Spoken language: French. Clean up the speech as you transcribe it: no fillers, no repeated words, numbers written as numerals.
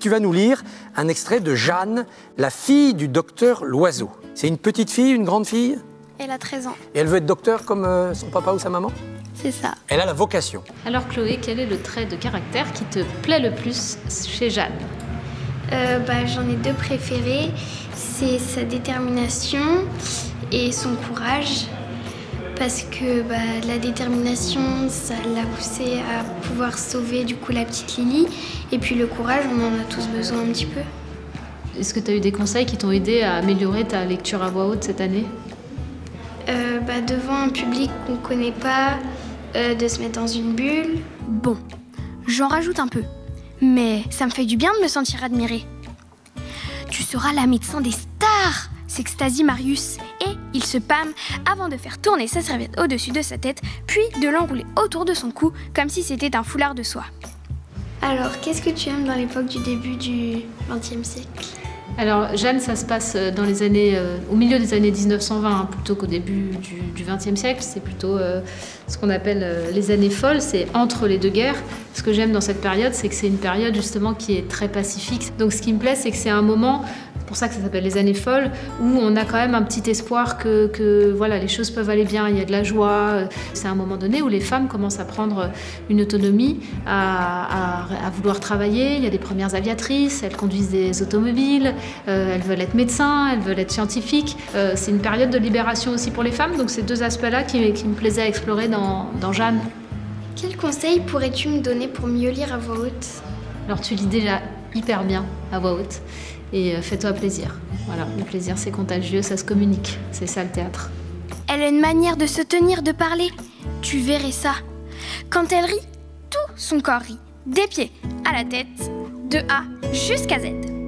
tu vas nous lire un extrait de Jeanne, la fille du docteur Loiseau. C'est une petite fille, une grande fille? Elle a 13 ans. Et elle veut être docteur comme son papa ou sa maman? C'est ça. Elle a la vocation. Alors Chloé, quel est le trait de caractère qui te plaît le plus chez Jeanne? J'en ai deux préférés. C'est sa détermination et son courage. Parce que la détermination, ça l'a poussée à pouvoir sauver du coup la petite Lily. Et puis le courage, on en a tous besoin un petit peu. Est-ce que tu as eu des conseils qui t'ont aidé à améliorer ta lecture à voix haute cette année? Devant un public qu'on ne connaît pas, de se mettre dans une bulle. Bon, j'en rajoute un peu. Mais ça me fait du bien de me sentir admirée. Tu seras la médecin des stars, s'extasie Marius. Et il se pâme avant de faire tourner sa serviette au-dessus de sa tête, puis de l'enrouler autour de son cou, comme si c'était un foulard de soie. Alors, qu'est-ce que tu aimes dans l'époque du début du XXe siècle? Alors Jeanne, ça se passe dans les années, au milieu des années 1920, hein, plutôt qu'au début du XXe siècle. C'est plutôt ce qu'on appelle les années folles, c'est entre les deux guerres. Ce que j'aime dans cette période, c'est que c'est une période justement qui est très pacifique. Donc ce qui me plaît, c'est que c'est un moment, c'est pour ça que ça s'appelle les années folles, où on a quand même un petit espoir que voilà, les choses peuvent aller bien, il y a de la joie. C'est un moment donné où les femmes commencent à prendre une autonomie, à vouloir travailler. Il y a des premières aviatrices, elles conduisent des automobiles, elles veulent être médecins, elles veulent être scientifiques. C'est une période de libération aussi pour les femmes, donc c'est deux aspects-là qui me plaisaient à explorer dans Jeanne. Quel conseil pourrais-tu me donner pour mieux lire à voix haute? Alors tu lis déjà hyper bien à voix haute et fais-toi plaisir. Voilà, le plaisir c'est contagieux, ça se communique, c'est ça le théâtre. Elle a une manière de se tenir, de parler. Tu verrais ça. Quand elle rit, tout son corps rit. Des pieds à la tête, de A jusqu'à Z.